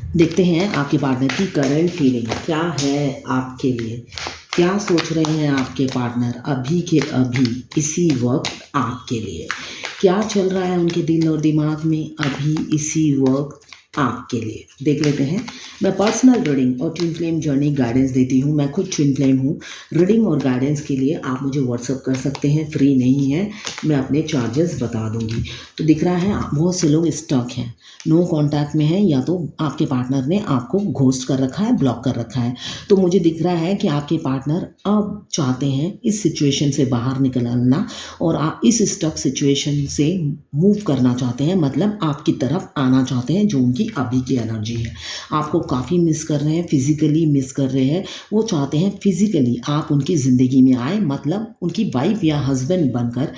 देखते हैं आपके पार्टनर की करंट फीलिंग क्या है आपके लिए। क्या सोच रहे हैं आपके पार्टनर अभी के अभी इसी वक्त आपके लिए। क्या चल रहा है उनके दिल और दिमाग में अभी इसी वक्त आपके लिए। देख लेते हैं। मैं पर्सनल रीडिंग और ट्विन फ्लेम जर्नी गाइडेंस देती हूँ। मैं खुद ट्विन फ्लेम हूँ। रीडिंग और गाइडेंस के लिए आप मुझे व्हाट्सअप कर सकते हैं, फ्री नहीं है, मैं अपने चार्जेस बता दूंगी। तो दिख रहा है बहुत से लोग स्टक हैं, नो कांटेक्ट में है, या तो आपके पार्टनर ने आपको घोस्ट कर रखा है, ब्लॉक कर रखा है। तो मुझे दिख रहा है कि आपके पार्टनर अब चाहते हैं इस सिचुएशन से बाहर निकलना और आप इस स्टक सिचुएशन से मूव करना चाहते हैं, मतलब आपकी तरफ आना चाहते हैं, जो उनकी अभी की एनर्जी है। आपको काफ़ी मिस कर रहे हैं, फिजिकली मिस कर रहे हैं। वो चाहते हैं फिजिकली आप उनकी ज़िंदगी में आए, मतलब उनकी वाइफ या हस्बैंड बनकर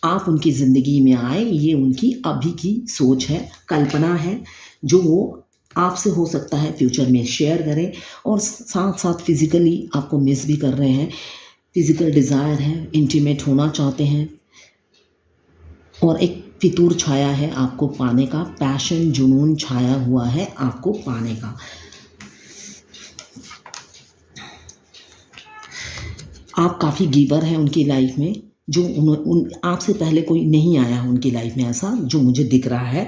आप उनकी ज़िंदगी में आए। ये उनकी अभी की सोच है, कल्पना है, जो वो आपसे हो सकता है फ्यूचर में शेयर करें। और साथ साथ फिज़िकली आपको मिस भी कर रहे हैं, फिज़िकल डिज़ायर है, इंटीमेट होना चाहते हैं। और एक फितूर छाया है आपको पाने का, पैशन जुनून छाया हुआ है आपको पाने का। आप काफ़ी गिवर हैं उनकी लाइफ में, जो उन आपसे पहले कोई नहीं आया उनकी लाइफ में, ऐसा जो मुझे दिख रहा है।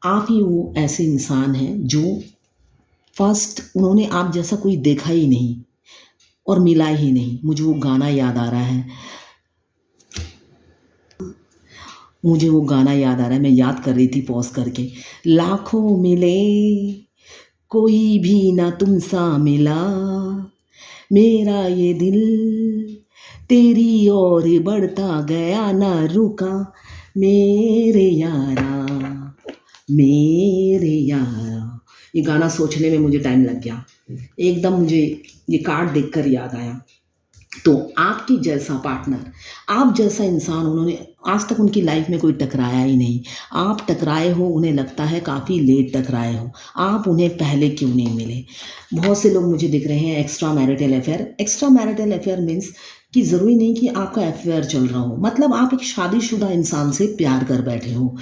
आप ही वो ऐसे इंसान हैं जो फर्स्ट, उन्होंने आप जैसा कोई देखा ही नहीं और मिला ही नहीं। मुझे वो गाना याद आ रहा है, मुझे वो गाना याद आ रहा है, मैं याद कर रही थी पॉज करके। लाखों मिले कोई भी ना तुम सा मिला, मेरा ये दिल तेरी ओर बढ़ता गया ना रुका, मेरे यारा मेरे यारा। ये गाना सोचने में मुझे टाइम लग गया, एकदम मुझे ये कार्ड देखकर याद आया। तो आपकी जैसा पार्टनर, आप जैसा इंसान, उन्होंने आज तक उनकी लाइफ में कोई टकराया ही नहीं। आप टकराए हो, उन्हें लगता है काफ़ी लेट टकराए हो। आप उन्हें पहले क्यों नहीं मिले। बहुत से लोग मुझे दिख रहे हैं extra marital affair. Extra marital affair means कि ज़रूरी नहीं कि आपका अफेयर चल रहा हो, मतलब आप एक शादीशुदा इंसान से प्यार कर बैठे हो।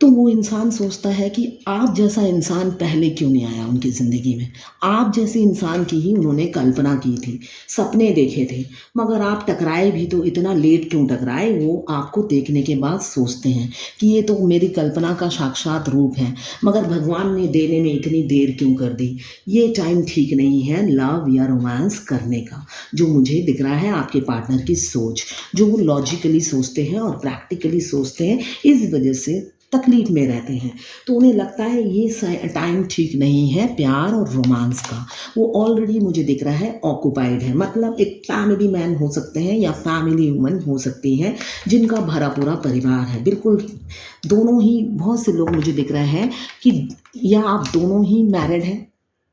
तो वो इंसान सोचता है कि आप जैसा इंसान पहले क्यों नहीं आया उनकी ज़िंदगी में। आप जैसे इंसान की ही उन्होंने कल्पना की थी, सपने देखे थे, मगर आप टकराए भी तो इतना लेट क्यों टकराए। वो आपको देखने के बाद सोचते हैं कि ये तो मेरी कल्पना का साक्षात रूप है, मगर भगवान ने देने में इतनी देर क्यों कर दी। ये टाइम ठीक नहीं है लव या रोमांस करने का। जो मुझे दिख रहा है आपके पार्टनर की सोच, जो वो लॉजिकली सोचते हैं और प्रैक्टिकली सोचते हैं, इस वजह से तकलीफ में रहते हैं। तो उन्हें लगता है ये टाइम ठीक नहीं है प्यार और रोमांस का। वो ऑलरेडी मुझे दिख रहा है ऑक्युपाइड है, मतलब एक फैमिली मैन हो सकते हैं या फैमिली वुमन हो सकती हैं, जिनका भरा पूरा परिवार है। बिल्कुल दोनों ही, बहुत से लोग मुझे दिख रहे हैं कि या आप दोनों ही मैरिड हैं,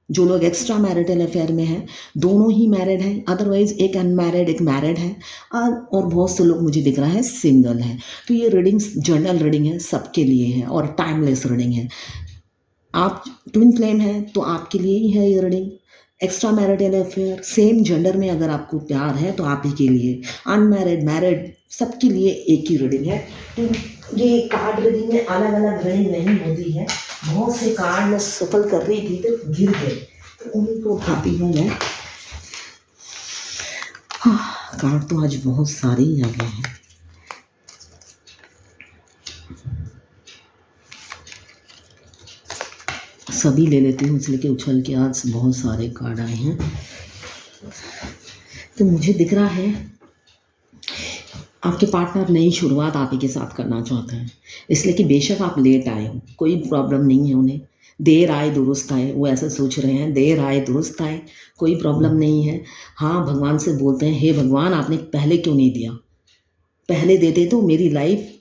जो लोग एक्स्ट्रा मैरिटल अफेयर में हैं दोनों ही मैरिड हैं, अदरवाइज एक अनमैरिड एक मैरिड है। और बहुत से लोग मुझे दिख रहा है सिंगल हैं। तो ये रीडिंग्स जनरल रीडिंग है, सबके लिए है और टाइमलेस रीडिंग है। आप ट्विन फ्लेम हैं तो आपके लिए ही है ये reading. Extra marital affair, same gender में अगर आपको प्यार है तो आप ही के लिए, अनमैरिड मैरिड सबके लिए एक ही रीडिंग है। तो ये कार्ड रीडिंग में अलग अलग रीडिंग नहीं होती है। बहुत से कार्ड मैं सफल कर रही थी तो गिर गए, तो उन्हीं को उठाती हूँ मैं। कार्ड तो आज बहुत सारे ही आ गए हैं। सभी ले लेती हूँ इसलिए कि उछल के आज बहुत सारे कार्ड आए हैं। तो मुझे दिख रहा है आपके पार्टनर नई शुरुआत आप ही के साथ करना चाहते हैं, इसलिए कि बेशक आप लेट आए हो, कोई प्रॉब्लम नहीं है उन्हें। देर आए दुरुस्त आए, वो ऐसा सोच रहे हैं, देर आए दुरुस्त आए, कोई प्रॉब्लम नहीं है। हाँ, भगवान से बोलते हैं, हे भगवान आपने पहले क्यों नहीं दिया, पहले देते तो मेरी लाइफ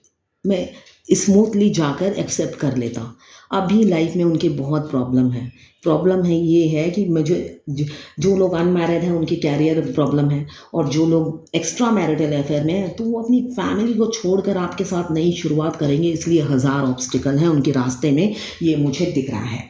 में स्मूथली जाकर एक्सेप्ट कर लेता। अभी लाइफ में उनके बहुत प्रॉब्लम है। ये है कि मुझे जो लोग अनमैरिड हैं उनकी कैरियर प्रॉब्लम है, और जो लोग एक्स्ट्रा मैरिटल अफेयर में हैं तो वो अपनी फैमिली को छोड़कर आपके साथ नई शुरुआत करेंगे, इसलिए हज़ार ऑब्स्टिकल हैं उनके रास्ते में, ये मुझे दिख रहा है।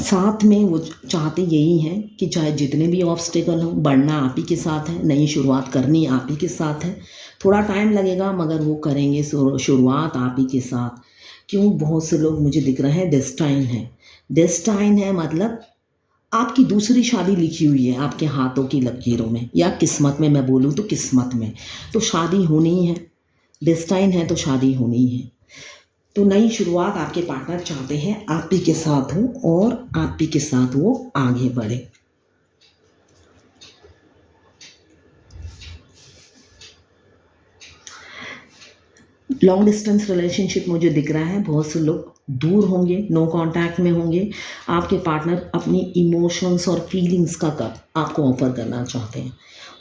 साथ में वो चाहते यही हैं कि चाहे जितने भी ऑब्स्टिकल हों, बढ़ना आप ही के साथ है, नई शुरुआत करनी आप ही के साथ है। थोड़ा टाइम लगेगा मगर वो करेंगे शुरुआत आप ही के साथ। क्यों? बहुत से लोग मुझे दिख रहे हैं डेस्टाइन है। डेस्टाइन है मतलब आपकी दूसरी शादी लिखी हुई है आपके हाथों की लकीरों में, या किस्मत में, मैं बोलूँ तो किस्मत में। तो शादी होनी ही है, डेस्टाइन है तो शादी होनी ही है। तो नई शुरुआत आपके पार्टनर चाहते हैं आप ही के साथ हो और आप ही के साथ वो आगे बढ़े। लॉन्ग डिस्टेंस रिलेशनशिप मुझे दिख रहा है, बहुत से लोग दूर होंगे, नो कांटेक्ट में होंगे। आपके पार्टनर अपनी इमोशंस और फीलिंग्स का कप आपको ऑफर करना चाहते हैं।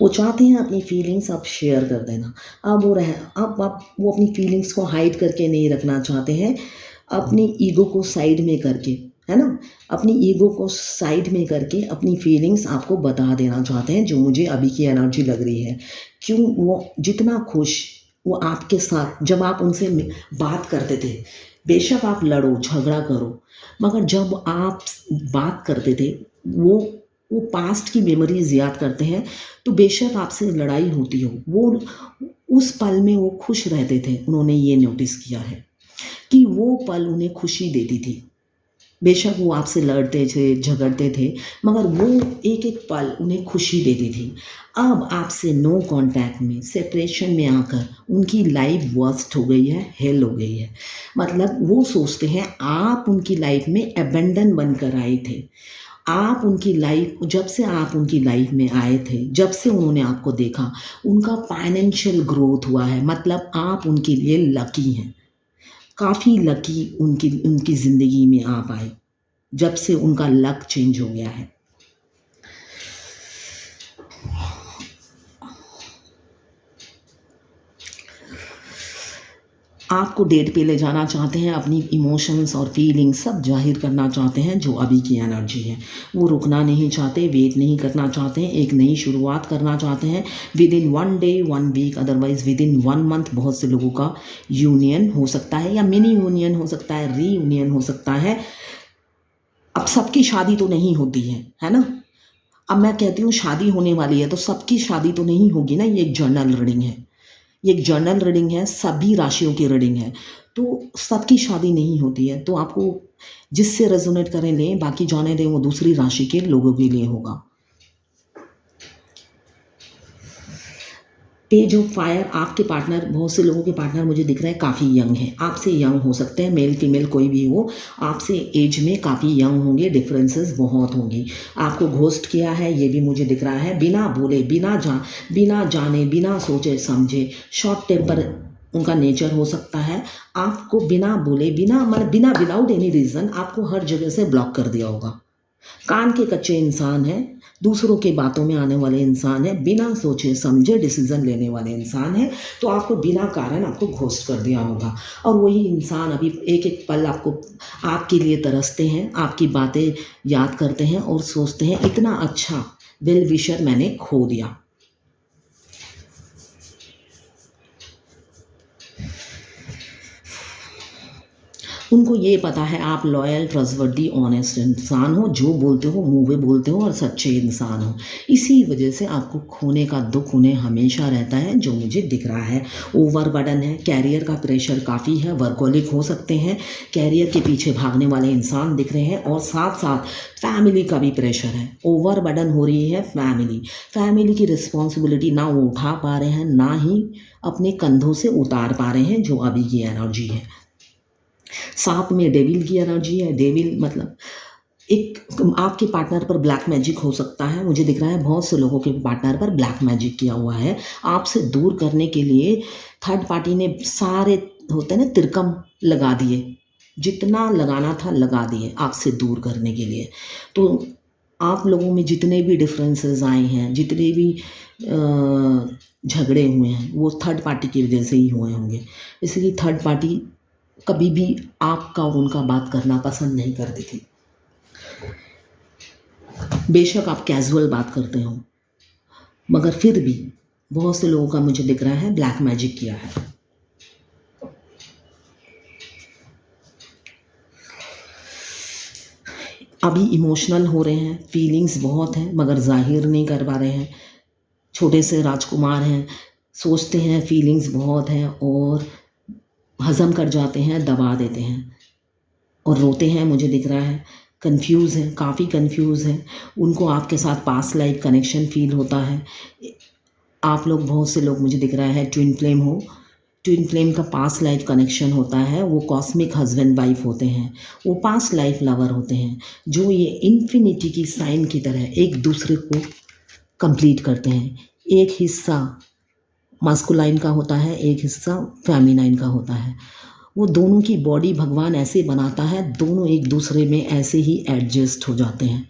वो चाहते हैं अपनी फीलिंग्स आप शेयर कर देना। अब वो अपनी फीलिंग्स को हाइड करके नहीं रखना चाहते हैं, अपनी ईगो को साइड में करके, है ना, अपनी ईगो को साइड में करके अपनी फीलिंग्स आपको बता देना चाहते हैं, जो मुझे अभी की एनर्जी लग रही है। क्यों? वो जितना खुश वो आपके साथ जब आप उनसे बात करते थे, बेशक आप लड़ो झगड़ा करो, मगर जब आप बात करते थे वो वो पास्ट की मेमोरीज याद करते हैं, तो बेशक आपसे लड़ाई होती हो, वो उस पल में वो खुश रहते थे। उन्होंने ये नोटिस किया है कि वो पल उन्हें खुशी देती थी। बेशक वो आपसे लड़ते थे झगड़ते थे, मगर वो एक एक पल उन्हें खुशी देती थी। अब आपसे नो कांटेक्ट में, सेपरेशन में आकर उनकी लाइफ वर्स्ट हो गई है, हेल हो गई है। मतलब वो सोचते हैं आप उनकी लाइफ में अबेंडन बनकर आए थे। आप उनकी लाइफ जब से आप उनकी लाइफ में आए थे, जब से उन्होंने आपको देखा, उनका फाइनेंशियल ग्रोथ हुआ है। मतलब आप उनके लिए लकी हैं, काफ़ी लकी उनकी उनकी ज़िंदगी में आप आए, जब से उनका लक चेंज हो गया है। आपको डेट पे ले जाना चाहते हैं, अपनी इमोशंस और फीलिंग्स सब जाहिर करना चाहते हैं, जो अभी की एनर्जी है। वो रुकना नहीं चाहते, वेट नहीं करना चाहते हैं, एक नई शुरुआत करना चाहते हैं within 1 day 1 week, otherwise within 1 month. बहुत से लोगों का यूनियन हो सकता है, या मिनी यूनियन हो सकता है, रीयूनियन हो सकता है। अब सबकी शादी तो नहीं होती है ना। अब मैं कहती हूँ शादी होने वाली है, तो सबकी शादी तो नहीं होगी ना। ये एक जर्नल रीडिंग है, ये एक जर्नल रीडिंग है, सभी राशियों की रीडिंग है, तो सबकी शादी नहीं होती है। तो आपको जिससे रेजोनेट करें लें, बाकी जाने दें, वो दूसरी राशि के लोगों के लिए होगा। पेज ऑफ फायर, आपके पार्टनर, बहुत से लोगों के पार्टनर मुझे दिख रहे हैं काफ़ी यंग हैं, आपसे यंग हो सकते हैं, मेल फीमेल कोई भी हो, आपसे एज में काफ़ी यंग होंगे, डिफरेंसेस बहुत होंगी। आपको घोस्ट किया है ये भी मुझे दिख रहा है, बिना बोले, बिना जाने, बिना सोचे समझे, शॉर्ट टेम्पर उनका नेचर हो सकता है। आपको बिना बोले, बिना विदाउट एनी रीज़न आपको हर जगह से ब्लॉक कर दिया होगा। कान के कच्चे इंसान हैं, दूसरों के बातों में आने वाले इंसान हैं, बिना सोचे समझे डिसीजन लेने वाले इंसान हैं। तो आपको बिना कारण आपको घोस्ट कर दिया होगा, और वही इंसान अभी एक एक पल आपके लिए तरसते हैं, आपकी बातें याद करते हैं और सोचते हैं इतना अच्छा वेल विशर मैंने खो दिया। उनको ये पता है आप लॉयल, ट्रस्टवर्दी, ऑनेस्ट इंसान हो, जो बोलते हो मुँह पे बोलते हो और सच्चे इंसान हो। इसी वजह से आपको खोने का दुख उन्हें हमेशा रहता है, जो मुझे दिख रहा है। ओवरबर्डन है, कैरियर का प्रेशर काफ़ी है, वर्कोलिक हो सकते हैं, कैरियर के पीछे भागने वाले इंसान दिख रहे हैं, और साथ साथ फैमिली का भी प्रेशर है। ओवरबर्डन हो रही है फैमिली की रिस्पॉन्सिबिलिटी ना वो उठा पा रहे हैं, ना ही अपने कंधों से उतार पा रहे हैं, जो अभी की एनर्जी है। साथ में डेविल की एनर्जी है। डेविल मतलब एक आपके पार्टनर पर ब्लैक मैजिक हो सकता है, मुझे दिख रहा है बहुत से लोगों के पार्टनर पर ब्लैक मैजिक किया हुआ है। आपसे दूर करने के लिए थर्ड पार्टी ने सारे होते हैं ना तिरकम लगा दिए, जितना लगाना था लगा दिए आपसे दूर करने के लिए। तो आप लोगों में जितने भी डिफरेंसेस आए हैं, जितने भी झगड़े हुए हैं, वो थर्ड पार्टी की वजह से ही हुए होंगे। इसलिए थर्ड पार्टी कभी भी आपका और उनका बात करना पसंद नहीं करती थी। बेशक आप कैजुअल बात करते हो, मगर फिर भी बहुत से लोगों का मुझे दिख रहा है ब्लैक मैजिक किया है। अभी इमोशनल हो रहे हैं, फीलिंग्स बहुत हैं, मगर जाहिर नहीं कर पा रहे हैं। छोटे से राजकुमार हैं, सोचते हैं फीलिंग्स बहुत हैं, और हज़म कर जाते हैं, दबा देते हैं और रोते हैं, मुझे दिख रहा है, कंफ्यूज हैं, काफ़ी कंफ्यूज हैं। उनको आपके साथ पास्ट लाइफ कनेक्शन फील होता है। आप लोग, बहुत से लोग मुझे दिख रहा है ट्विन फ्लेम हो, ट्विन फ्लेम का पास्ट लाइफ कनेक्शन होता है। वो कॉस्मिक हस्बैंड वाइफ होते हैं, वो पास्ट लाइफ लवर होते हैं, जो ये इन्फिनिटी की साइन की तरह एक दूसरे को कंप्लीट करते हैं। एक हिस्सा मास्कुलाइन का होता है, एक हिस्सा फेमिनाइन का होता है। वो दोनों की बॉडी भगवान ऐसे बनाता है, दोनों एक दूसरे में ऐसे ही एडजस्ट हो जाते हैं।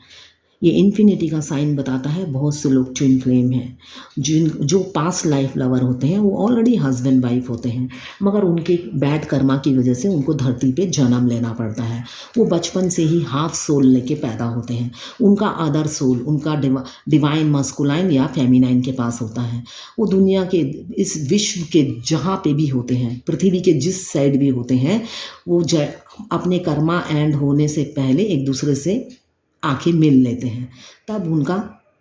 ये इन्फिनिटी का साइन बताता है। बहुत से लोग ट्विन फ्लेम हैं, जो पास्ट लाइफ लवर होते हैं, वो ऑलरेडी हस्बैंड वाइफ होते हैं, मगर उनके बैड कर्मा की वजह से उनको धरती पे जन्म लेना पड़ता है। वो बचपन से ही हाफ सोल लेके पैदा होते हैं। उनका अदर सोल, उनका डिवाइन मस्कुलाइन या फेमिनाइन के पास होता है। वो दुनिया के, इस विश्व के जहाँ पे भी होते हैं, पृथ्वी के जिस साइड भी होते हैं, वो अपने कर्मा एंड होने से पहले एक दूसरे से आके मिल लेते हैं। तब उनका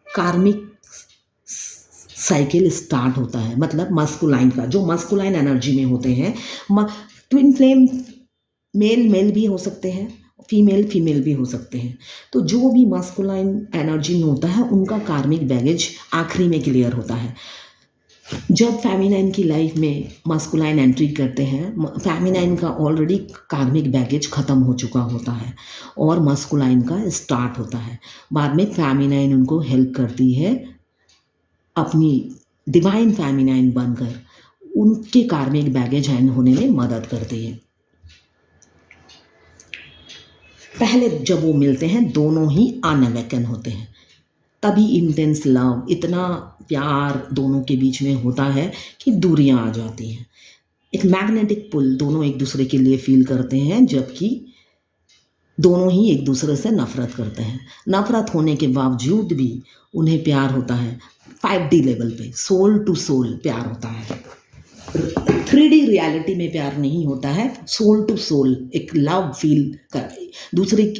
कार्मिक साइकिल स्टार्ट होता है। मतलब मस्कुलाइन का, जो मस्कुलाइन एनर्जी में होते हैं, ट्विन फ्लेम मेल मेल भी हो सकते हैं, फीमेल फीमेल भी हो सकते हैं। तो जो भी मस्कुलाइन एनर्जी में होता है, उनका कार्मिक बैगेज आखिरी में क्लियर होता है। जब फेमिनाइन की लाइफ में मस्कुलाइन एंट्री करते हैं, फेमिनाइन का ऑलरेडी कार्मिक बैगेज ख़त्म हो चुका होता है और मस्कुलाइन का स्टार्ट होता है। बाद में फेमिनाइन उनको हेल्प करती है, अपनी डिवाइन फेमिनाइन बनकर उनके कार्मिक बैगेज हैंड होने में मदद करती है। पहले जब वो मिलते हैं, दोनों ही अनअवेकन होते हैं, तभी इंटेंस लव, इतना प्यार दोनों के बीच में होता है कि दूरियां आ जाती हैं। एक मैग्नेटिक पुल दोनों एक दूसरे के लिए फील करते हैं, जबकि दोनों ही एक दूसरे से नफरत करते हैं। नफरत होने के बावजूद भी उन्हें प्यार होता है। 5D लेवल पे सोल टू सोल प्यार होता है। 3D रियलिटी में प्यार नहीं होता है, सोल टू सोल एक लव फील कर,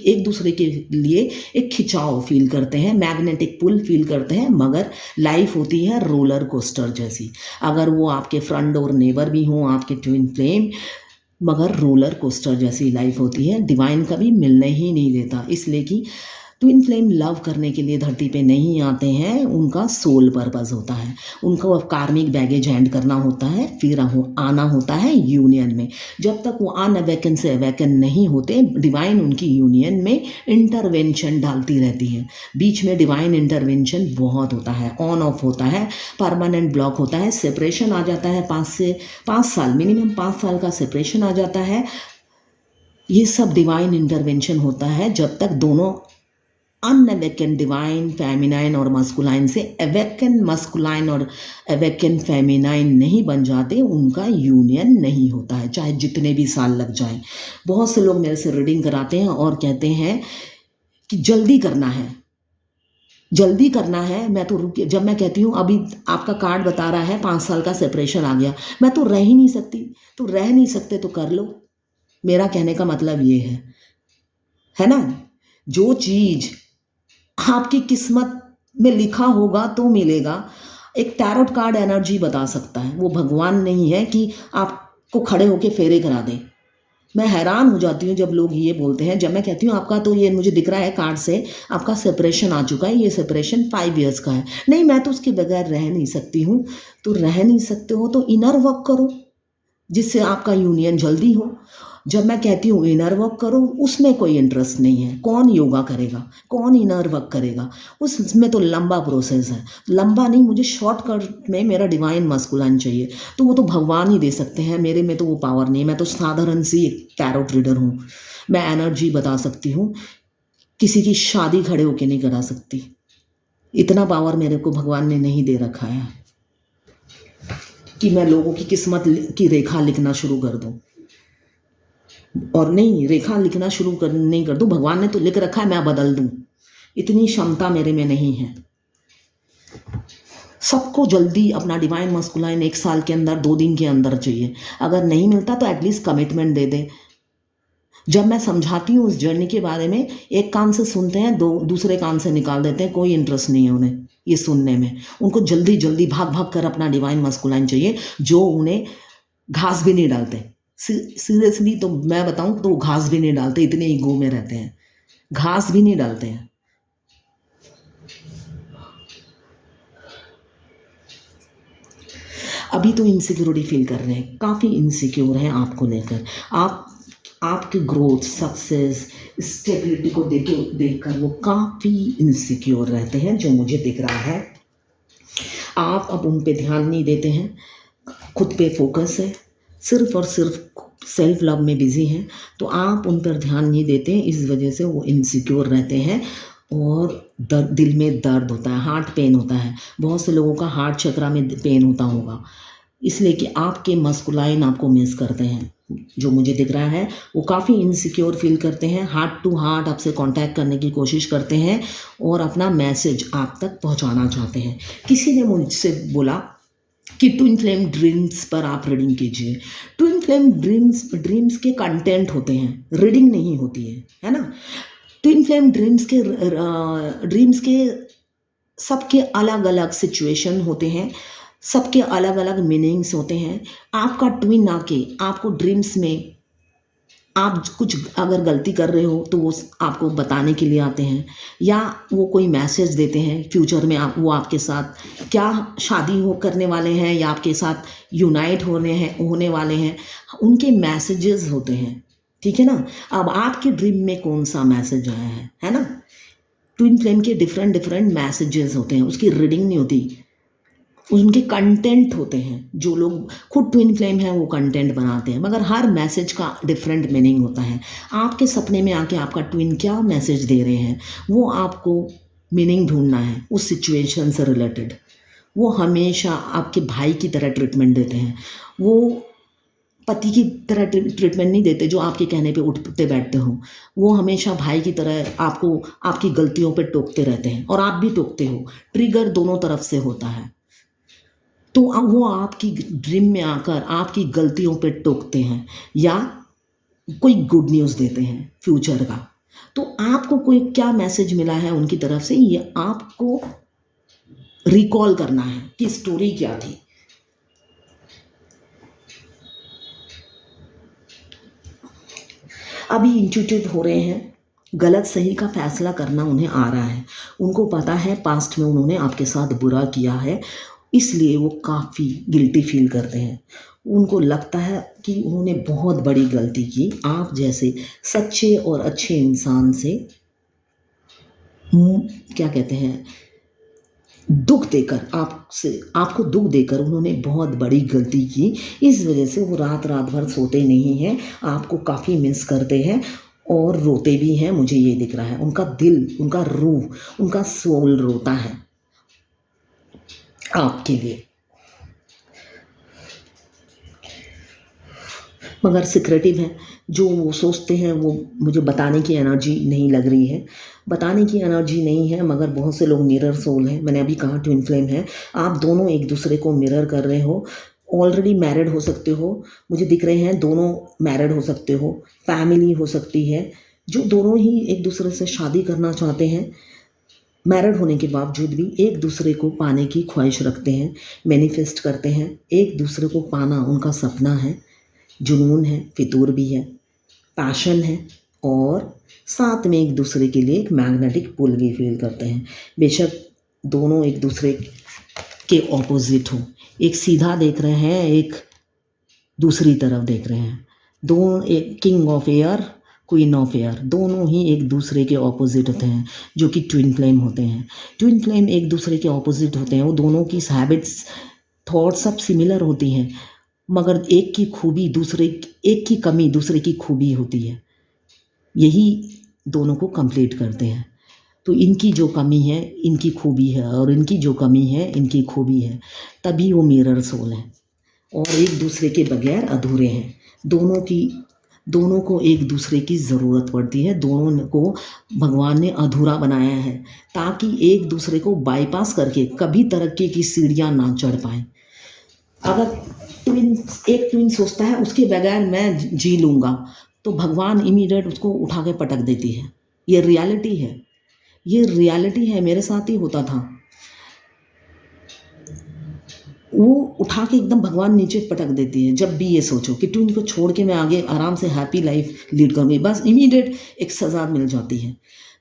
एक दूसरे के लिए एक खिंचाव फील करते हैं, मैग्नेटिक पुल फील करते हैं। मगर लाइफ होती है रोलर कोस्टर जैसी। अगर वो आपके फ्रेंड और नेबर भी हों, आपके ट्विन फ्लेम, मगर रोलर कोस्टर जैसी लाइफ होती है। डिवाइन कभी मिलने ही नहीं देता, इसलिए कि ट्विन फ्लेम लव करने के लिए धरती पे नहीं आते हैं। उनका सोल पर्पस होता है, उनको कार्मिक बैगेज हैंड करना होता है, फिर आना होता है यूनियन में। जब तक वो अनअवेकन से अवेकन नहीं होते, डिवाइन उनकी यूनियन में इंटरवेंशन डालती रहती है। बीच में डिवाइन इंटरवेंशन बहुत होता है, ऑन ऑफ होता है, परमानेंट ब्लॉक होता है, सेपरेशन आ जाता है। 5 साल, मिनिमम 5 साल का सेपरेशन आ जाता है। ये सब डिवाइन इंटरवेंशन होता है जब तक दोनों अनअवेकन डिवाइन फेमिनाइन और मस्कुलाइन से अवेकन मस्कुलाइन और अवेकन फेमिनाइन नहीं बन जाते, उनका यूनियन नहीं होता है, चाहे जितने भी साल लग जाए। बहुत से लोग मेरे से रीडिंग कराते हैं और कहते हैं कि जल्दी करना है, जल्दी करना है। मैं तो रुक, जब मैं कहती हूँ अभी आपका कार्ड बता रहा है 5 साल का सेपरेशन आ गया, मैं तो रह ही नहीं सकती, तो रह नहीं सकते तो कर लो। मेरा कहने का मतलब ये है ना, जो चीज़ आपकी किस्मत में लिखा होगा तो मिलेगा। एक टैरोट कार्ड एनर्जी बता सकता है, वो भगवान नहीं है कि आपको खड़े होके फेरे करा दे। मैं हैरान हो जाती हूँ जब लोग ये बोलते हैं, जब मैं कहती हूँ आपका तो ये मुझे दिख रहा है कार्ड से आपका सेपरेशन आ चुका है, ये सेपरेशन 5 इयर्स का है। नहीं, मैं तो उसके बगैर रह नहीं सकती हूँ। तो रह नहीं सकते हो तो इनर वर्क करो, जिससे आपका यूनियन जल्दी हो। जब मैं कहती हूँ इनर वर्क करो, उसमें कोई इंटरेस्ट नहीं है। कौन योगा करेगा, कौन इनर वर्क करेगा, उसमें तो लंबा प्रोसेस है। लंबा नहीं, मुझे शॉर्टकट में मेरा डिवाइन मस्कुलाइन चाहिए, तो वो तो भगवान ही दे सकते हैं, मेरे में तो वो पावर नहीं है। मैं तो साधारण सी एक टैरोट रीडर हूँ, मैं एनर्जी बता सकती हूँ, किसी की शादी खड़े होके नहीं करा सकती। इतना पावर मेरे को भगवान ने नहीं दे रखा है कि मैं लोगों की किस्मत की रेखा लिखना शुरू कर दूँ। और नहीं, रेखा लिखना नहीं कर दूँ, भगवान ने तो लिख रखा है, मैं बदल दूँ, इतनी क्षमता मेरे में नहीं है। सबको जल्दी अपना डिवाइन मस्कुलाइन 1 साल के अंदर, 2 दिन के अंदर चाहिए। अगर नहीं मिलता तो एटलीस्ट कमिटमेंट दे दे। जब मैं समझाती हूँ उस जर्नी के बारे में, एक कान से सुनते हैं, दूसरे कान से निकाल देते हैं, कोई इंटरेस्ट नहीं है उन्हें ये सुनने में। उनको जल्दी जल्दी भाग भाग कर अपना डिवाइन मस्कुलाइन चाहिए, जो उन्हें घास भी नहीं डालते, सीरियसली तो मैं बताऊं तो घास भी नहीं डालते, इतने ईगो में रहते हैं, घास भी नहीं डालते हैं। अभी तो इनसिक्योरिटी फील कर रहे हैं, काफ़ी इनसिक्योर हैं आपको लेकर। आप आपके ग्रोथ, सक्सेस, स्टेबिलिटी को देखकर वो काफ़ी इनसिक्योर रहते हैं, जो मुझे दिख रहा है। आप अब उन पे ध्यान नहीं देते हैं, खुद पे फोकस है, सिर्फ और सिर्फ सेल्फ लव में बिजी हैं, तो आप उन पर ध्यान नहीं देते हैं, इस वजह से वो इनसिक्योर रहते हैं और दिल में दर्द होता है, हार्ट पेन होता है। बहुत से लोगों का हार्ट चक्रा में पेन होता होगा, इसलिए कि आपके मस्कुलाइन आपको मिस करते हैं। जो मुझे दिख रहा है वो काफ़ी इनसिक्योर फील करते हैं, हार्ट टू हार्ट आपसे कांटेक्ट करने की कोशिश करते हैं और अपना मैसेज आप तक पहुंचाना चाहते हैं। किसी ने मुझसे बोला कि ट्विन फ्लेम ड्रीम्स पर आप रीडिंग कीजिए। ट्विन फ्लेम ड्रीम्स के कंटेंट होते हैं, रीडिंग नहीं होती है ना। ट्विन फ्लेम ड्रीम्स के सबके अलग अलग सिचुएशन होते हैं, सबके अलग अलग मीनिंग्स होते हैं। आपका ट्विन आके आपको ड्रीम्स में आप कुछ अगर गलती कर रहे हो तो वो आपको बताने के लिए आते हैं, या वो कोई मैसेज देते हैं फ्यूचर में वो आपके साथ क्या शादी करने वाले हैं या आपके साथ यूनाइट होने वाले हैं, उनके मैसेजेस होते हैं, ठीक है ना। अब आपके ड्रीम में कौन सा मैसेज आया है ना। ट्विन फ्लेम के डिफरेंट मैसेजेस होते हैं, उसकी रीडिंग नहीं होती, उनके कंटेंट होते हैं। जो लोग खुद ट्विन फ्लेम हैं वो कंटेंट बनाते हैं, मगर हर मैसेज का डिफरेंट मीनिंग होता है। आपके सपने में आके आपका ट्विन क्या मैसेज दे रहे हैं, वो आपको मीनिंग ढूंढना है उस सिचुएशन से रिलेटेड। वो हमेशा आपके भाई की तरह ट्रीटमेंट देते हैं, वो पति की तरह ट्रीटमेंट नहीं देते जो आपके कहने पे उठते बैठते हो। वो हमेशा भाई की तरह आपको आपकी गलतियों पे टोकते रहते हैं और आप भी टोकते हो, ट्रिगर दोनों तरफ से होता है। तो वो आपकी ड्रीम में आकर आपकी गलतियों पे टोकते हैं या कोई गुड न्यूज़ देते हैं फ्यूचर का। तो आपको कोई क्या मैसेज मिला है उनकी तरफ से, ये आपको रिकॉल करना है कि स्टोरी क्या थी। अभी इंट्यूटिव हो रहे हैं, गलत सही का फैसला करना उन्हें आ रहा है। उनको पता है पास्ट में उन्होंने आपके साथ बुरा किया है, इसलिए वो काफ़ी गिल्टी फील करते हैं। उनको लगता है कि उन्होंने बहुत बड़ी गलती की, आप जैसे सच्चे और अच्छे इंसान से क्या कहते हैं, दुख देकर आपको दुख देकर उन्होंने बहुत बड़ी गलती की। इस वजह से वो रात भर सोते नहीं हैं, आपको काफ़ी मिस करते हैं और रोते भी हैं, मुझे ये दिख रहा है। उनका दिल, उनका रूह, उनका सोल रोता है आपके लिए, मगर सिक्रेटिव है। जो वो सोचते हैं वो मुझे बताने की एनर्जी नहीं लग रही है, बताने की एनर्जी नहीं है। मगर बहुत से लोग मिरर सोल हैं, मैंने अभी कहा ट्विन फ्लेम है। आप दोनों एक दूसरे को मिरर कर रहे हो, ऑलरेडी मैरिड हो सकते हो, मुझे दिख रहे हैं दोनों मैरिड हो सकते हो, फैमिली हो सकती है, जो दोनों ही एक दूसरे से शादी करना चाहते हैं। मैरिड होने के बावजूद भी एक दूसरे को पाने की ख्वाहिश रखते हैं, मैनिफेस्ट करते हैं, एक दूसरे को पाना उनका सपना है, जुनून है, फितूर भी है, पैशन है, और साथ में एक दूसरे के लिए एक मैग्नेटिक पुल भी फील करते हैं। बेशक दोनों एक दूसरे के ऑपोजिट हो, एक सीधा देख रहे हैं, एक दूसरी तरफ देख रहे हैं, दोनों एक king of air, queen of air, दोनों ही एक दूसरे के ऑपोजिट होते हैं, जो कि ट्विन फ्लेम होते हैं। ट्विन फ्लेम एक दूसरे के ऑपोजिट होते हैं, वो दोनों की हैबिट्स, थॉट्स सब सिमिलर होती हैं, मगर एक की खूबी एक की कमी दूसरे की खूबी होती है, यही दोनों को कंप्लीट करते हैं। तो इनकी जो कमी है इनकी खूबी है, और इनकी जो कमी है इनकी खूबी है, तभी वो मिरर सोल हैं और एक दूसरे के बगैर अधूरे हैं। दोनों को एक दूसरे की ज़रूरत पड़ती है, दोनों को भगवान ने अधूरा बनाया है ताकि एक दूसरे को बाईपास करके कभी तरक्की की सीढ़ियाँ ना चढ़ पाएँ। अगर एक ट्विन सोचता है उसके बगैर मैं जी लूँगा, तो भगवान इमीडिएट उसको उठा के पटक देती है। ये रियलिटी है, ये रियलिटी है, मेरे साथ ही होता था। वो उठा के एकदम भगवान नीचे पटक देती है जब भी ये सोचो कि तुम इनको छोड़ के मैं आगे आराम से हैप्पी लाइफ लीड करूँगी, बस इमीडिएट एक सज़ा मिल जाती है।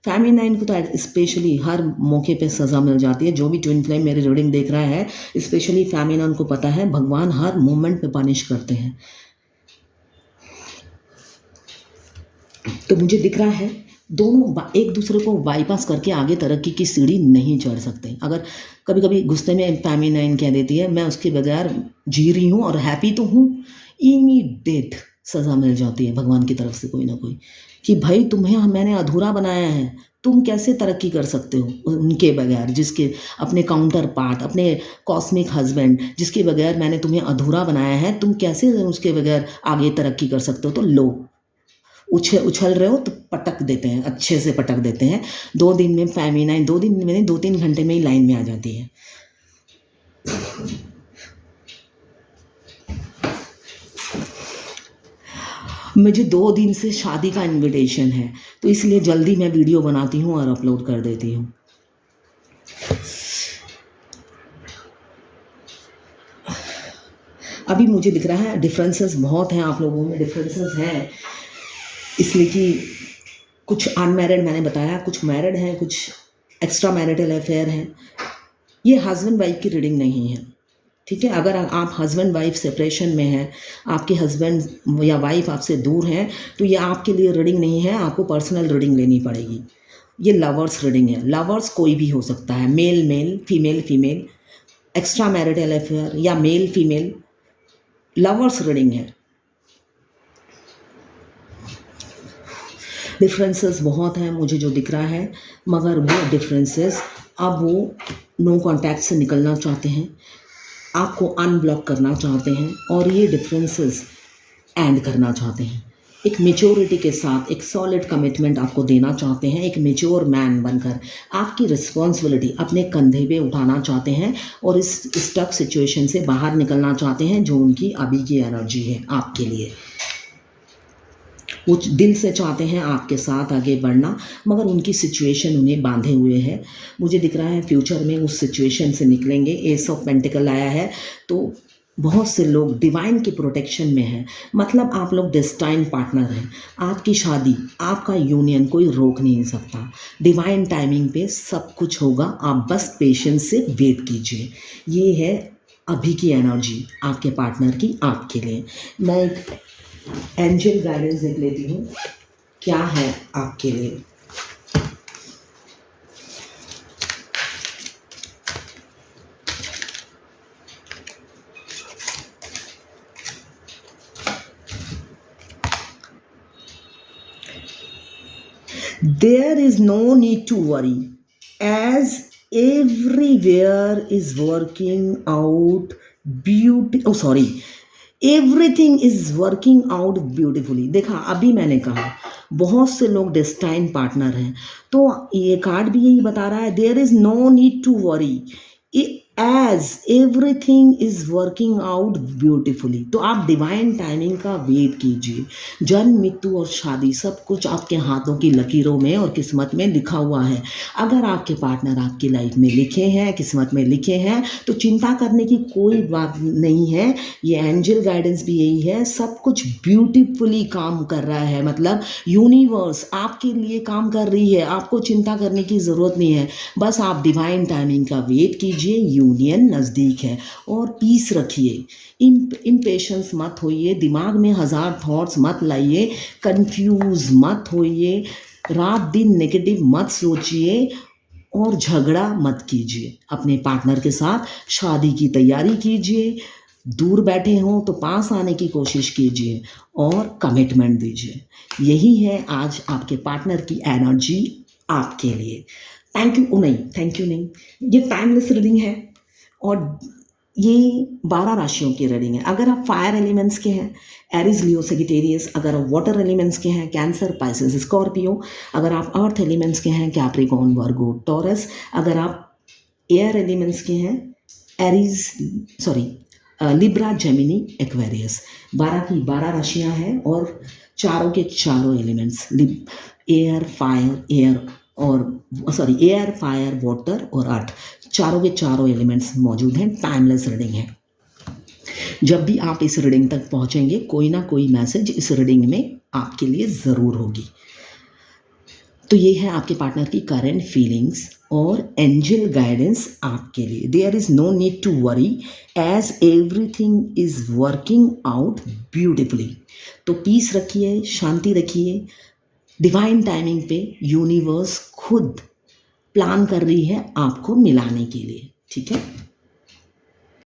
फेमिनाइन को तो स्पेशली हर मौके पे सज़ा मिल जाती है। जो भी ट्विन फ्लेम मेरी रीडिंग देख रहा है, स्पेशली फेमिनाइन को पता है भगवान हर मोमेंट पे पनिश करते हैं। तो मुझे दिख रहा है दोनों एक दूसरे को बाईपास करके आगे तरक्की की सीढ़ी नहीं चढ़ सकते। अगर कभी कभी गुस्से में फेमिनाइन कह देती है मैं उसके बगैर जी रही हूँ और हैप्पी तो हूँ, इमीडिएट सज़ा मिल जाती है भगवान की तरफ से कोई ना कोई कि भाई तुम्हें मैंने अधूरा बनाया है, तुम कैसे तरक्की कर सकते हो उनके बगैर, जिसके अपने काउंटर पार्ट, अपने कॉस्मिक हस्बैंड जिसके बगैर मैंने तुम्हें अधूरा बनाया है, तुम कैसे उसके बगैर आगे तरक्की कर सकते हो। तो लो उछल रहे हो तो पटक देते हैं, अच्छे से पटक देते हैं। 2 दिन में फेमिनाइन 2 दिन में नहीं 2-3 घंटे में ही लाइन में आ जाती है। मुझे 2 दिन से शादी का इनविटेशन है, तो इसलिए जल्दी मैं वीडियो बनाती हूँ और अपलोड कर देती हूँ। अभी मुझे दिख रहा है डिफरेंसेस बहुत हैं, आप लोगों में डिफरेंसेस हैं, इसलिए कि कुछ अनमैरिड मैंने बताया, कुछ मैरिड हैं, कुछ एक्स्ट्रा मैरिटल अफेयर हैं। ये हस्बैंड वाइफ की रीडिंग नहीं है, ठीक है। अगर आप हस्बैंड वाइफ सेपरेशन में हैं, आपके हस्बैंड या वाइफ आपसे दूर हैं, तो ये आपके लिए रीडिंग नहीं है, आपको पर्सनल रीडिंग लेनी पड़ेगी। ये लवर्स रीडिंग है। लवर्स कोई भी हो सकता है, male male, female female, extra marital affair या मेल फीमेल, लवर्स रीडिंग है। डिफरेंसेस बहुत हैं मुझे जो दिख रहा है, मगर वो डिफरेंसेस अब वो नो कॉन्टैक्ट से निकलना चाहते हैं, आपको अनब्लॉक करना चाहते हैं और ये डिफरेंसेस एंड करना चाहते हैं। एक मेच्योरिटी के साथ एक सॉलिड कमिटमेंट आपको देना चाहते हैं, एक मेच्योर मैन बनकर आपकी रिस्पॉन्सिबिलिटी अपने कंधे पे उठाना चाहते हैं और इस स्टक सिचुएशन से बाहर निकलना चाहते हैं जो उनकी अभी की एनर्जी है आपके लिए। वो दिल से चाहते हैं आपके साथ आगे बढ़ना, मगर उनकी सिचुएशन उन्हें बांधे हुए है। मुझे दिख रहा है फ्यूचर में उस सिचुएशन से निकलेंगे। एस ऑफ पेंटिकल आया है, तो बहुत से लोग डिवाइन के प्रोटेक्शन में हैं, मतलब आप लोग डेस्टाइन पार्टनर हैं। आपकी शादी, आपका यूनियन कोई रोक नहीं सकता। डिवाइन टाइमिंग पे सब कुछ होगा, आप बस पेशेंस से वेट कीजिए। ये है अभी की एनर्जी आपके पार्टनर की आपके लिए। मैं एक एंजल गाइडेंस देख लेती हूँ क्या है आपके लिए। There is no need to worry as everywhere is working out everything is working out beautifully. देखा, अभी मैंने कहा बहुत से लोग डेस्टाइन पार्टनर हैं, तो ये कार्ड भी यही बता रहा है, there is no need to worry as everything is working out beautifully. तो आप डिवाइन टाइमिंग का वेट कीजिए। जन्म, मृत्यु और शादी सब कुछ आपके हाथों की लकीरों में और किस्मत में लिखा हुआ है। अगर आपके पार्टनर आपकी लाइफ में लिखे हैं, किस्मत में लिखे हैं, तो चिंता करने की कोई बात नहीं है। ये एंजल गाइडेंस भी यही है, सब कुछ ब्यूटीफुली काम कर रहा है, मतलब यूनिवर्स आपके लिए काम कर रही है, आपको चिंता करने की ज़रूरत नहीं है। बस आप डिवाइन टाइमिंग का वेट कीजिए, यूनियन नज़दीक है और पीस रखिए। इम्पेशेंस मत होइए, दिमाग में 1000 थॉट्स मत लाइए, कंफ्यूज मत होइए, रात दिन नेगेटिव मत सोचिए और झगड़ा मत कीजिए। अपने पार्टनर के साथ शादी की तैयारी कीजिए। दूर बैठे हों तो पास आने की कोशिश कीजिए और कमिटमेंट दीजिए। यही है आज आपके पार्टनर की एनर्जी आपके लिए। थैंक यू नहीं, ये टाइमलेस रीडिंग है और ये 12 राशियों की रीडिंग है। अगर आप फायर एलिमेंट्स के हैं, एरीज, लियो, सेजिटेरियस। अगर आप वाटर एलिमेंट्स के हैं, कैंसर, पाइसेस, स्कॉर्पियो। अगर आप अर्थ एलिमेंट्स के हैं, कैप्रिकॉर्न, वर्गो, टॉरस। अगर आप एयर एलिमेंट्स के हैं, लिब्रा, जेमिनी, एक्वेरियस। 12 की 12 राशियां हैं और चारों के चारों एलिमेंट्स एयर, फायर, वाटर और अर्थ, चारों के चारों एलिमेंट्स मौजूद हैं। टाइमलेस रीडिंग है। जब भी आप इस रीडिंग तक पहुंचेंगे, कोई ना कोई मैसेज इस रीडिंग में आपके लिए ज़रूर होगी। तो ये है आपके पार्टनर की करंट फीलिंग्स और एंजल गाइडेंस आपके लिए। There is no need to worry as everything is working out beautifully. तो पीस रखिए, शांति रखिए। डिवाइन टाइमिंग पे यूनिवर्स खुद प्लान कर रही है आपको मिलाने के लिए, ठीक है।